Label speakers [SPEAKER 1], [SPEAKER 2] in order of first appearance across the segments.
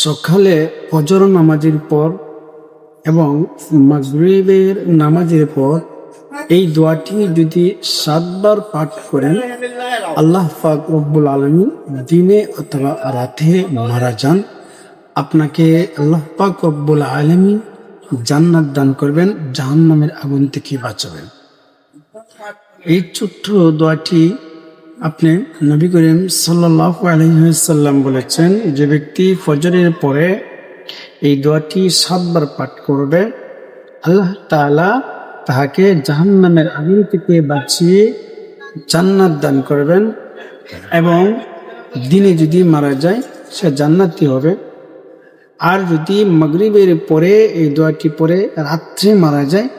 [SPEAKER 1] সকালে ফজর নামাজের পর এবং মাগরিবের নামাজের পর এই দোয়াটি যদি 7 বার পাঠ করেন, আল্লাহ পাক রব্বুল আলামিন দিনে অথবা রাতে মারা যান, আপনাকে আল্লাহ পাক রব্বুল আলামিন জান্নাত দান করবেন, জাহান্নামের আগুন থেকে বাঁচাবেন। এই ছোট্ট দোয়াটি আপনি নবী করিম সাল্লাল্লাহু আলাইহি ওয়াসাল্লাম বলেছেন, যে ব্যক্তি ফজরের পরে এই দোয়াটি 7 বার পাঠ করবে, আল্লাহ তাআলা তাহাকে জাহান্নামের আগুন থেকে বাঁচিয়ে জান্নাত দান করবেন এবং দিনে যদি মারা যায় সে জান্নাতি হবে। আর যদি মাগরিবের পরে এই দোয়াটি পরে রাত্রে মারা যায়,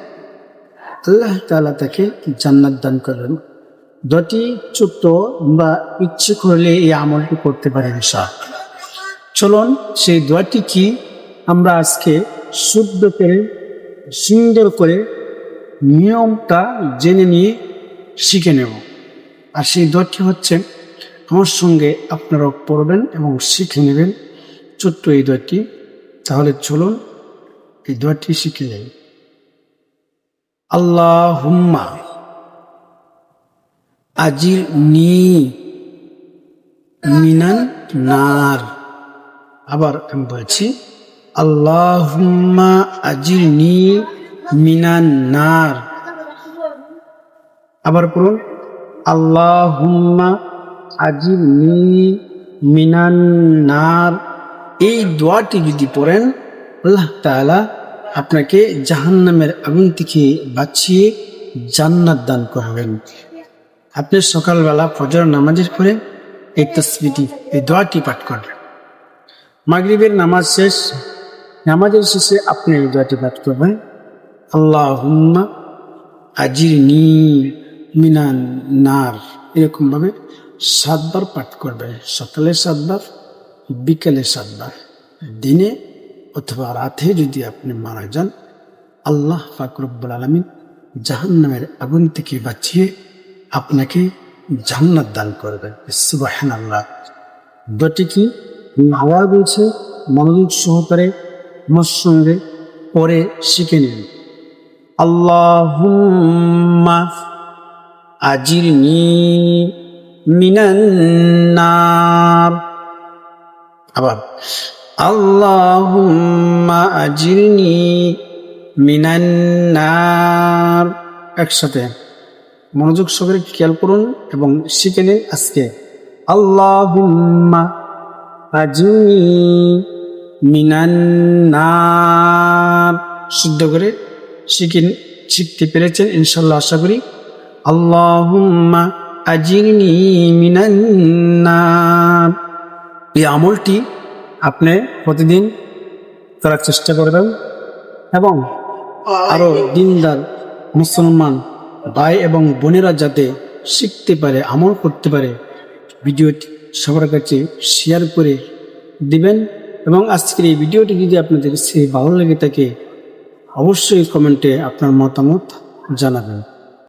[SPEAKER 1] আল্লাহ তাআলা তাকে জান্নাত দান করবেন। দোয়াটি ছোট্ট, বা ইচ্ছে করলে এই আমলটি করতে পারেন ইনশাআল্লাহ। চলুন সেই দোয়াটি কি আমরা আজকে শুদ্ধ করে সুন্দর করে নিয়মটা জেনে নিয়ে শিখে নেব। আর সেই দোয়াটি হচ্ছে, আমার সঙ্গে আপনারাও পড়বেন এবং শিখে নেবেন ছোট্ট এই দোয়াটি। তাহলে চলুন এই দোয়াটি শিখে যাই। আল্লাহুম্মা আজিরনি মিনান নার। আবার আমি বলছি, আল্লাহুম্মা আজিরনি মিনান নার। আবার পড়ুন, আল্লাহুম্মা আজিরনি মিনান নার। এই দোয়াটি যদি পড়েন, আল্লাহ তাআলা আপনাকে জাহান্নামের আগুন থেকে বাঁচিয়ে জান্নাত দান করবেন। আপনি সকালবেলা ফজর নামাজের পরে এই তাসবিহটি, এই দোয়াটি পাঠ করবেন। মাগরিবের নামাজের শেষে আপনি এই দোয়াটি পাঠ করবেন, আল্লাহুম্মা আজিরনি মিনান নার। এরকম ভাবে 7 বার পাঠ করবেন। সকালে 7 বার, বিকালে 7 বার। দিনে অথবা রাতে যদি আপনি মারা যান, আল্লাহ পাক রব্বুল আলামিন জাহান্নামের আগুন থেকে বাঁচিয়ে আপনাকে জান্নাত দান করবেন। সুবহানাল্লাহ। দোয়াটি কি নাওয়া বলছে, মনোযোগ সহকারে আমার সঙ্গে পরে শিখে নিন। আল্লাহুম্মা আজিরনি মিনান নার। আবার আল্লাহুম্মা আজিরনি মিনান নার। একসাথে মনোযোগ সহকারে খেয়াল করুন এবং শিখে নিন আজকে। আল্লাহুম্মা আজিরনি মিনান নার। শুদ্ধ করে শিখতে পেরেছেন ইনশাআল্লাহ, আশা করি। আল্লাহুম্মা আজিরনি মিনান নার। এই আমলটি আপনি প্রতিদিন করার চেষ্টা করবেন এবং আরো দিনদার মুসলমান ভাই এবং বোনেরা যাতে শিখতে পারে, আমল করতে পারে, ভিডিওটি সবার কাছে শেয়ার করে দিবেন। এবং আজকের এই ভিডিওটি যদি আপনাদের ভালো লেগে থাকে, অবশ্যই কমেন্টে আপনার মতামত জানাবেন।